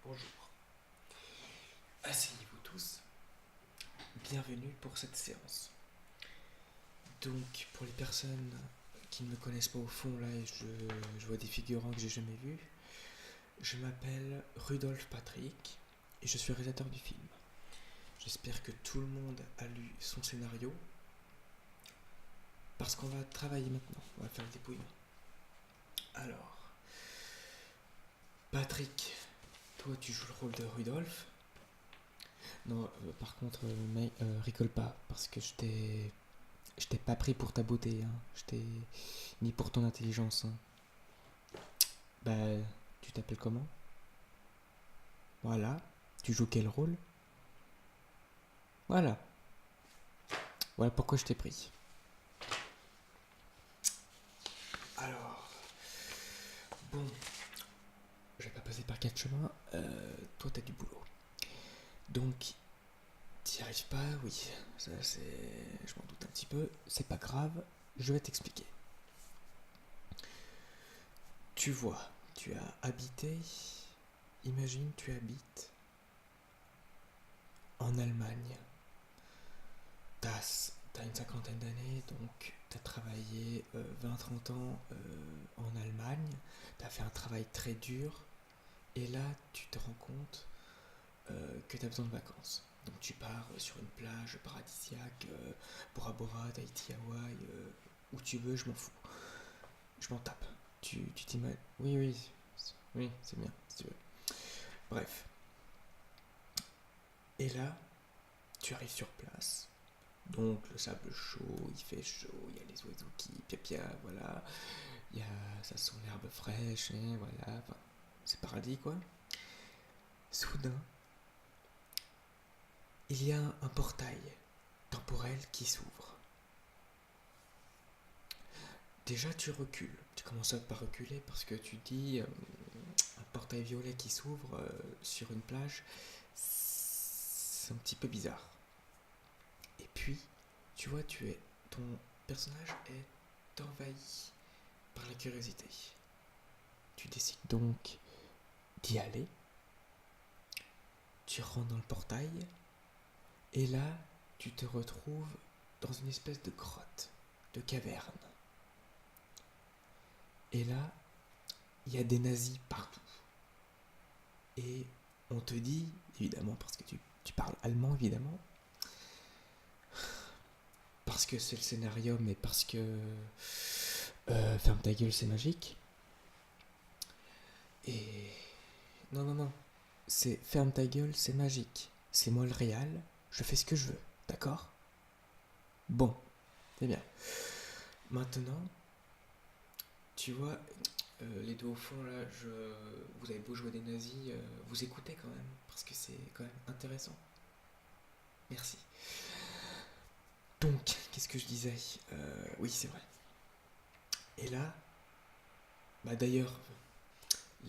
Bonjour. Asseyez-vous tous. Bienvenue pour cette séance. Donc, pour les personnes qui ne me connaissent pas au fond, là, et je vois des figurants que j'ai jamais vus, je m'appelle Rudolf Patrick et je suis réalisateur du film. J'espère que tout le monde a lu son scénario parce qu'on va travailler maintenant. On va faire le dépouillement. Alors, Patrick, toi, tu joues le rôle de Rudolf. Non, par contre, mec, rigole pas, parce que je t'ai pas pris pour ta beauté, hein. Ni pour ton intelligence, hein. Bah, tu t'appelles comment? Voilà. Tu joues quel rôle? Voilà. Voilà pourquoi je t'ai pris. Alors, bon, je vais pas passer par quatre chemins. Toi, t'as du boulot. Donc, t'y arrives pas, oui. Ça, je m'en doute un petit peu. C'est pas grave. Je vais t'expliquer. Tu vois, tu as habité. Imagine, tu habites en Allemagne. T'as une cinquantaine d'années, donc t'as travaillé 20-30 ans en Allemagne, t'as fait un travail très dur, et là tu te rends compte que t'as besoin de vacances. Donc tu pars sur une plage paradisiaque, Bora Bora, Tahiti, Hawaï, où tu veux, je m'en fous. Je m'en tape. Tu t'imagines. Oui, oui, oui, c'est bien, si tu veux. Bref. Et là, tu arrives sur place. Donc le sable chaud, il fait chaud, il y a les oiseaux qui piapia, voilà, ça sent l'herbe fraîche, et voilà, enfin, c'est paradis quoi. Soudain, il y a un portail temporel qui s'ouvre. Déjà tu recules, tu commences par reculer parce que tu dis un portail violet qui s'ouvre sur une plage, c'est un petit peu bizarre. Et puis, tu vois, ton personnage est envahi par la curiosité. Tu décides donc d'y aller. Tu rentres dans le portail. Et là, tu te retrouves dans une espèce de grotte, de caverne. Et là, il y a des nazis partout. Et on te dit, évidemment, parce que tu parles allemand, évidemment, parce que c'est le scénario, mais parce que ferme ta gueule, c'est magique. Et non, non, non. C'est ferme ta gueule, c'est magique. C'est moi le réal, je fais ce que je veux, d'accord? Bon, c'est bien. Maintenant, tu vois, les deux au fond là, vous avez beau jouer des nazis, vous écoutez quand même, parce que c'est quand même intéressant. Merci. Donc, qu'est-ce que je disais? Oui, c'est vrai. Et là, bah d'ailleurs,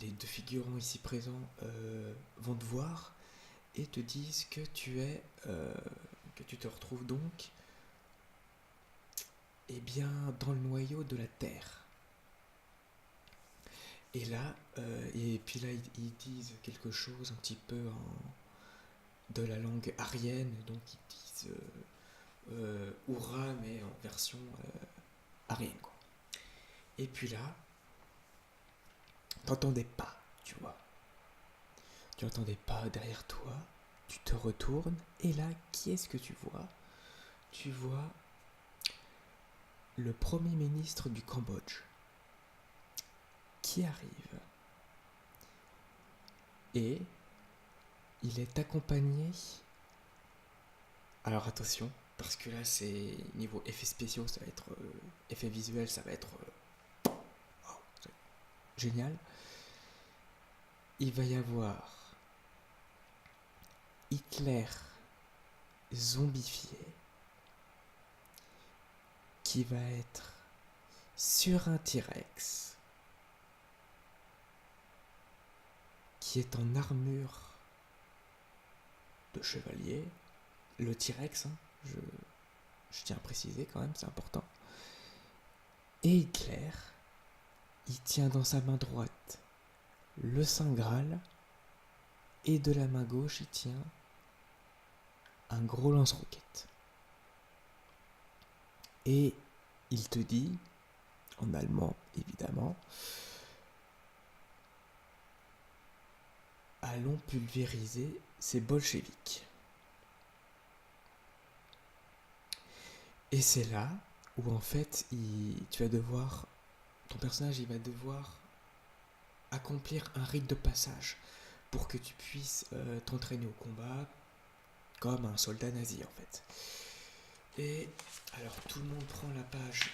les deux figurants ici présents vont te voir et te disent que tu te retrouves donc, eh bien, dans le noyau de la Terre. Et là, et puis là, ils disent quelque chose un petit peu de la langue aryenne, donc ils disent Oura, mais en version aryenne, quoi. Et puis là, t'entendais pas, tu vois. Tu entendais pas derrière toi, tu te retournes, et là, qui est-ce que tu vois? Tu vois le premier ministre du Cambodge qui arrive. Et il est accompagné. Alors attention, parce que là, c'est niveau effets spéciaux, ça va être. Effets visuels, ça va être. Oh, génial. Il va y avoir Hitler zombifié qui va être sur un T-Rex qui est en armure de chevalier. Le T-Rex, hein, je tiens à préciser quand même, c'est important. Et Hitler, il tient dans sa main droite le Saint Graal et de la main gauche, il tient un gros lance-roquette. Et il te dit, en allemand évidemment, allons pulvériser ces bolcheviks. Et c'est là où en fait ton personnage il va devoir accomplir un rite de passage pour que tu puisses t'entraîner au combat comme un soldat nazi en fait. Et alors tout le monde prend la page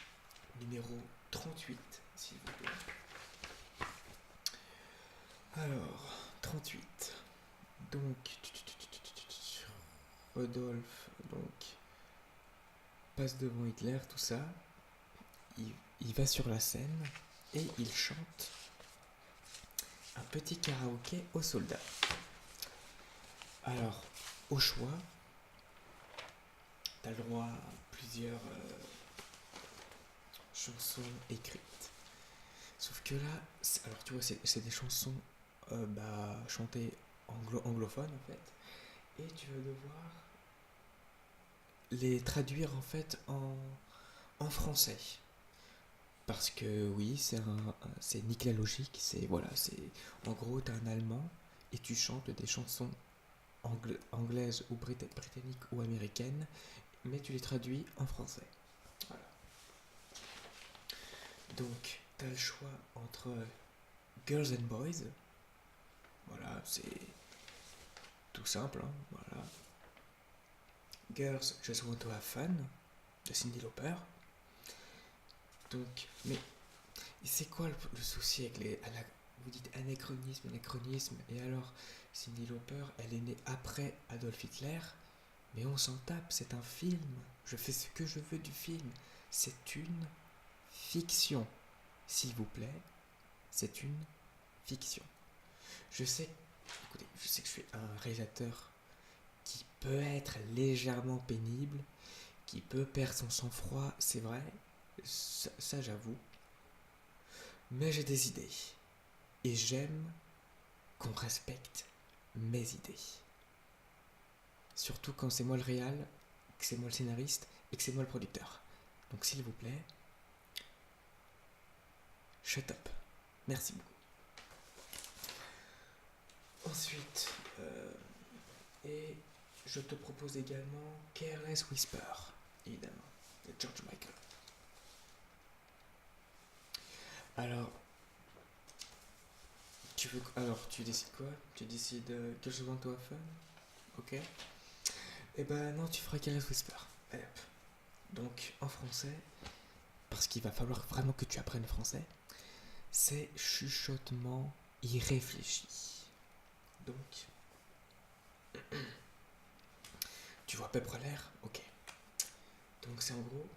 numéro 38 s'il vous plaît. Alors 38. Donc Rodolphe passe devant Hitler, tout ça. Il va sur la scène et il chante un petit karaoké aux soldats. Alors, au choix, t'as le droit à plusieurs chansons écrites. Sauf que là, alors tu vois, c'est des chansons chantées anglophones en fait. Et tu vas devoir les traduire en fait en français. Parce que oui, c'est nique la logique, en gros t'es un Allemand et tu chantes des chansons anglaises ou britanniques ou américaines, mais tu les traduis en français. Voilà. Donc t'as le choix entre Girls and Boys, voilà, c'est tout simple, hein, voilà. Girls Just Want to Have Fun de Cyndi Lauper. Donc, mais c'est quoi le souci avec vous dites anachronisme, et alors Cyndi Lauper, elle est née après Adolf Hitler, mais on s'en tape, c'est un film, je fais ce que je veux du film, c'est une fiction, s'il vous plaît, c'est une fiction. Écoutez, je sais que je suis un réalisateur qui peut être légèrement pénible, qui peut perdre son sang-froid, c'est vrai, ça j'avoue, mais j'ai des idées. Et j'aime qu'on respecte mes idées. Surtout quand c'est moi le réal, que c'est moi le scénariste et que c'est moi le producteur. Donc s'il vous plaît, shut up. Merci beaucoup. Ensuite, et je te propose également Careless Whisper, évidemment, de George Michael. Alors, tu décides quoi? Tu décides Girls Want to Have Fun? Ok. Eh ben non, tu feras Careless Whisper. Allez hop. Donc en français, parce qu'il va falloir vraiment que tu apprennes le français, c'est chuchotement irréfléchi. Donc, tu vois à peu près l'air? Ok. Donc c'est en gros,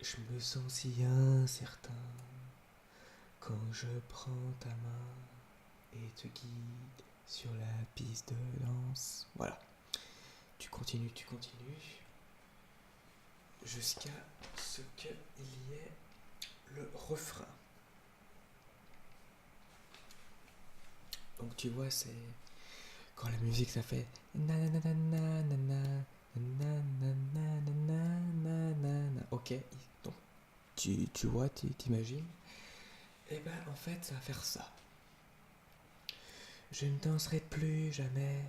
je me sens si incertain quand je prends ta main et te guide sur la piste de danse. Voilà. Tu continues, jusqu'à ce qu'il y ait le refrain. Donc tu vois, c'est quand la musique ça fait ok, donc tu vois, t'imagines. Et ben en fait ça va faire ça. Je ne danserai plus jamais,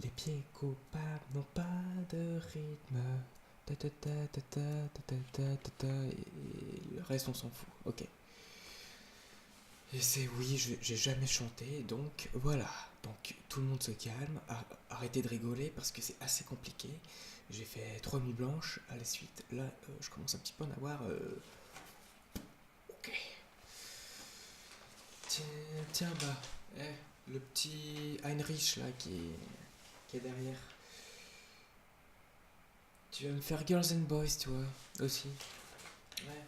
les pieds coupables n'ont pas de rythme. Et le reste on s'en fout, ok. Et j'ai jamais chanté, donc voilà. Donc tout le monde se calme, arrêtez de rigoler parce que c'est assez compliqué. J'ai fait 3 nuits blanches à la suite. Là, je commence un petit peu à en avoir. Ok. Tiens, le petit Heinrich là qui est derrière. Tu vas me faire Girls and Boys, toi aussi. Ouais.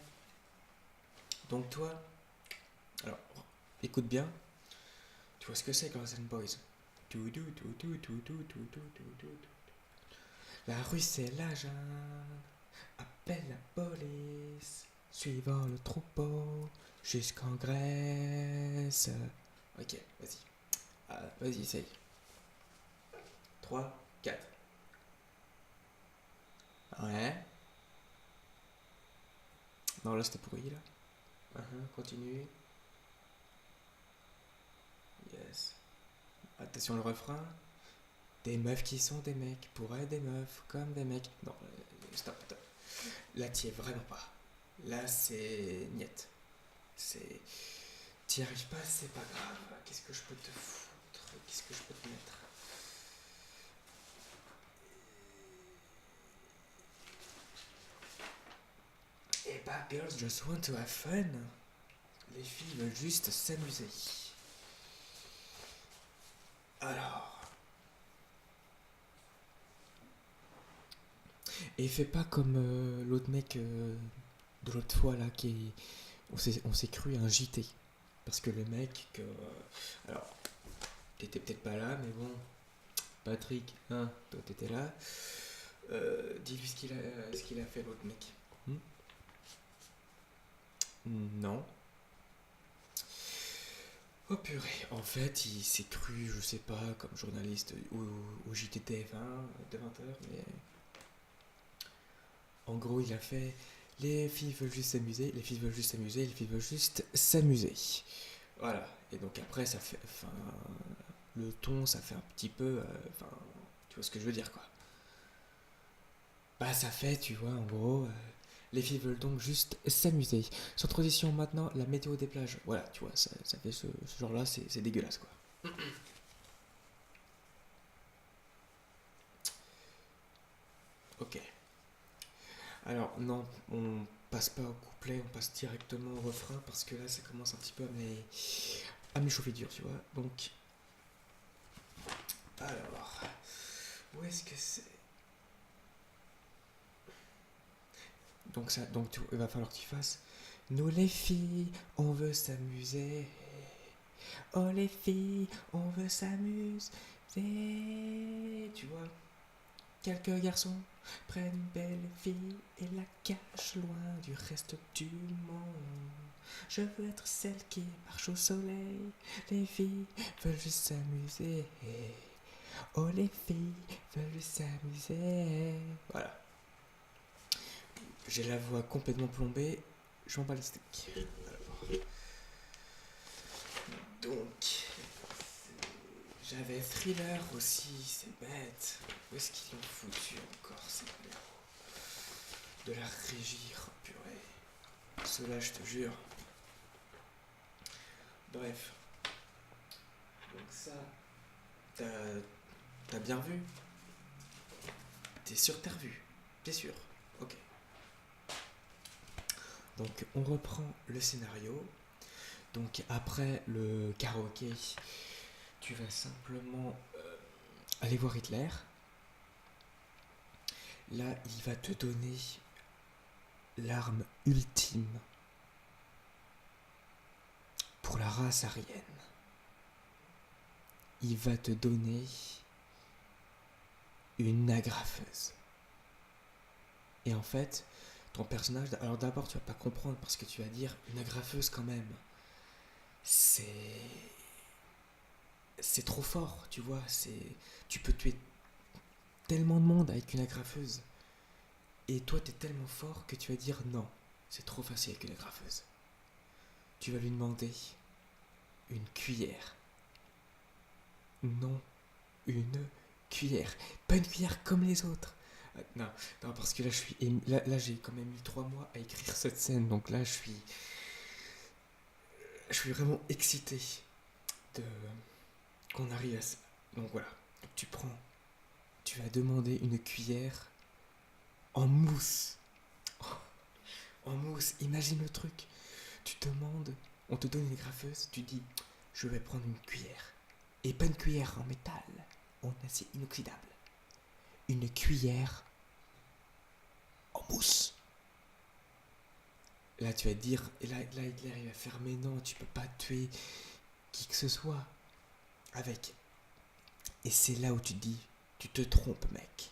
Donc toi, alors écoute bien. Tu vois ce que c'est Girls and Boys? La rue c'est la jungle, appelle la police, suivant le troupeau, jusqu'en Grèce. Ok, vas-y. Ah, vas-y, essaye. 3, 4. Ouais. Non, là, c'était pourri, là. Continue. Yes. Attention le refrain. Des meufs qui sont des mecs, pour être des meufs comme des mecs. Non, stop, stop. Là, t'y es vraiment pas. Là, c'est niet. C'est. T'y arrives pas, c'est pas grave. Qu'est-ce que je peux te foutre? Qu'est-ce que je peux te mettre? Eh bah, girls just want to have fun. Les filles veulent juste s'amuser. Alors. Et fais pas comme l'autre mec de l'autre fois là qui est. On s'est cru un JT. Parce que le mec que. Alors, t'étais peut-être pas là, mais bon. Patrick, hein, toi t'étais là. Dis-lui ce qu'il a fait l'autre mec. Hmm. Non. Oh purée, en fait il s'est cru, je sais pas, comme journaliste au JTTF1 de 20h, mais en gros il a fait les filles veulent juste s'amuser, les filles veulent juste s'amuser, les filles veulent juste s'amuser. Voilà, et donc après ça fait, enfin, le ton ça fait un petit peu, enfin, tu vois ce que je veux dire quoi. Bah ça fait, tu vois, en gros, les filles veulent donc juste s'amuser. Sans transition maintenant, la météo des plages. Voilà, tu vois, ça fait ce genre-là, c'est dégueulasse quoi. Ok. Alors non, on passe pas au couplet, on passe directement au refrain parce que là ça commence un petit peu à me chauffer dur, tu vois. Donc, alors, où est-ce que c'est? Donc il va falloir que tu fasses. Nous les filles, on veut s'amuser. Oh les filles, on veut s'amuser. Tu vois, quelques garçons prennent une belle fille et la cachent loin du reste du monde. Je veux être celle qui marche au soleil. Les filles veulent juste s'amuser. Oh les filles veulent juste s'amuser. Voilà. J'ai la voix complètement plombée. Je m'en bats les steaks. Alors, donc, j'avais Thriller aussi, c'est bête. Où est-ce qu'ils l'ont foutu encore, ces blaireaux? De la régie, oh purée. Ceux-là, je te jure. Bref. Donc ça, t'as bien vu? T'es sûr que t'as revu? T'es sûr? Ok. Donc on reprend le scénario. Donc après le karaoké, tu vas simplement aller voir Hitler. Là, il va te donner l'arme ultime pour la race aryenne. Il va te donner une agrafeuse. Et en fait, ton personnage, alors d'abord tu vas pas comprendre parce que tu vas dire une agrafeuse quand même. C'est trop fort, tu vois, tu peux tuer tellement de monde avec une agrafeuse. Et toi t'es tellement fort que tu vas dire non, c'est trop facile avec une agrafeuse. Tu vas lui demander une cuillère. Non, une cuillère. Pas une cuillère comme les autres. Non, non, parce que là, là j'ai quand même eu 3 mois à écrire cette scène, donc là, je suis vraiment excité de qu'on arrive à ça. Donc voilà, donc tu vas demander une cuillère en mousse. En mousse, imagine le truc. Tu demandes, on te donne une graffeuse, tu dis, je vais prendre une cuillère. Et pas une cuillère en métal, en acier inoxydable. Une cuillère en mousse. Là, tu vas te dire, et là Hitler, il va faire, mais non, tu peux pas tuer qui que ce soit avec. Et c'est là où tu te dis, tu te trompes, mec.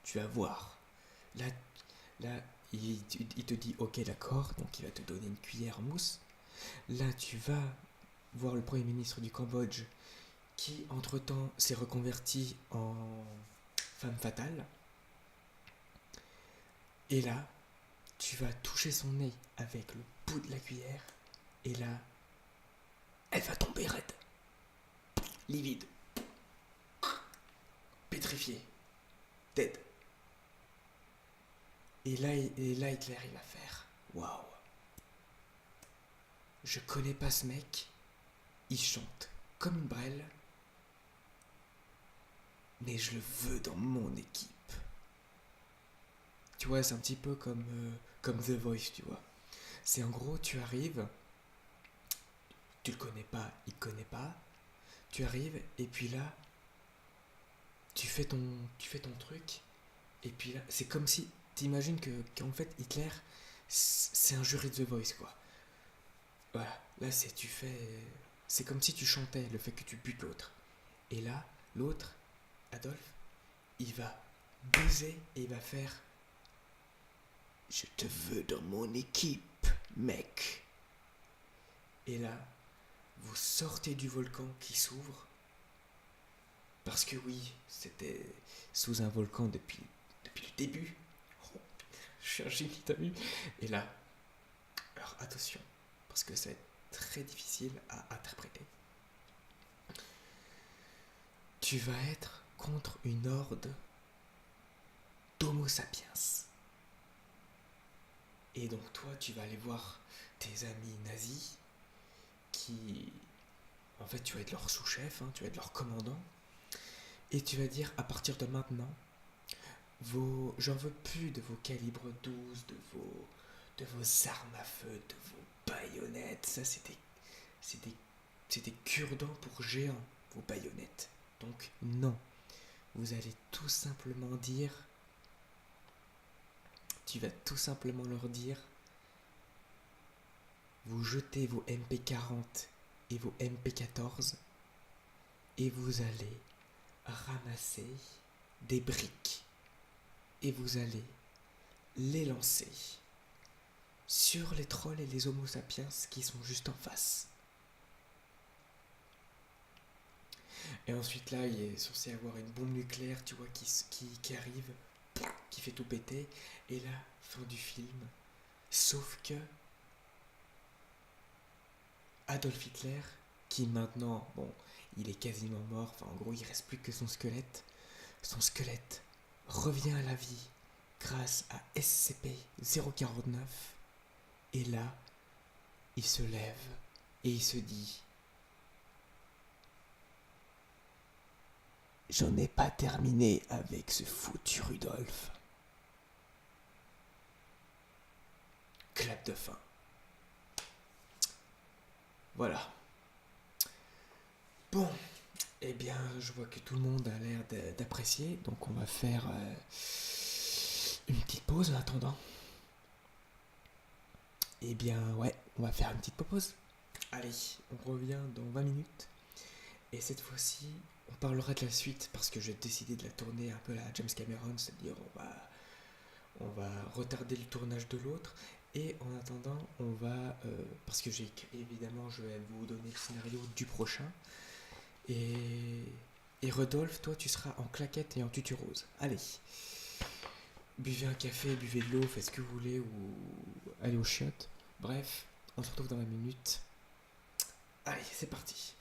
Tu vas voir. Là, là il te dit, ok, d'accord, donc il va te donner une cuillère en mousse. Là, tu vas voir le premier ministre du Cambodge qui, entre-temps, s'est reconverti en femme fatale. Et là, tu vas toucher son nez avec le bout de la cuillère. Et là, elle va tomber raide. Livide. Pétrifiée. Dead. Et là, Hitler, il va faire waouh. Je connais pas ce mec. Il chante comme une brêle. Mais je le veux dans mon équipe. Tu vois, c'est un petit peu comme The Voice, tu vois. C'est en gros, tu arrives, tu le connais pas, il te connaît pas. Tu arrives, et puis là, tu fais ton truc. Et puis là, c'est comme si, t'imagines qu'en fait, Hitler, c'est un jury de The Voice, quoi. Voilà, là, c'est comme si tu chantais le fait que tu butes l'autre. Et là, l'autre, Adolphe, il va baiser et il va faire je te veux dans mon équipe, mec. Et là, vous sortez du volcan qui s'ouvre. Parce que oui, c'était sous un volcan depuis le début. Oh, je suis un génie, t'as vu? Et là, alors attention, parce que c'est très difficile à interpréter. Tu vas être contre une horde d'Homo sapiens. Et donc toi, tu vas aller voir tes amis nazis qui... En fait, tu vas être leur sous-chef, hein, tu vas être leur commandant. Et tu vas dire, à partir de maintenant, j'en veux plus de vos calibres 12, de vos armes à feu, de vos baïonnettes. Ça, c'est des cure-dents pour géants, vos baïonnettes. Donc, non. Vous allez tout simplement dire... Tu vas tout simplement leur dire... Vous jetez vos MP40 et vos MP14 et vous allez ramasser des briques et vous allez les lancer sur les trolls et les homo sapiens qui sont juste en face. Et ensuite là, il est censé avoir une bombe nucléaire, tu vois, qui arrive, qui fait tout péter. Et là, fin du film. Sauf que Adolf Hitler, qui maintenant, bon, il est quasiment mort, enfin en gros il reste plus que son squelette revient à la vie grâce à SCP-049 et là il se lève et il se dit j'en ai pas terminé avec ce foutu Rudolf. Clap de fin. Voilà. Bon, eh bien, je vois que tout le monde a l'air d'apprécier, donc on va faire une petite pause en attendant. Eh bien, ouais, on va faire une petite pause. Allez, on revient dans 20 minutes. Et cette fois-ci, on parlera de la suite parce que j'ai décidé de la tourner un peu à la James Cameron, c'est-à-dire on va retarder le tournage de l'autre. Et en attendant, on va, parce que évidemment, je vais vous donner le scénario du prochain. Et Rodolphe, toi, tu seras en claquette et en tutu rose. Allez, buvez un café, buvez de l'eau, faites ce que vous voulez, ou allez aux chiottes. Bref, on se retrouve dans 20 minutes. Allez, c'est parti.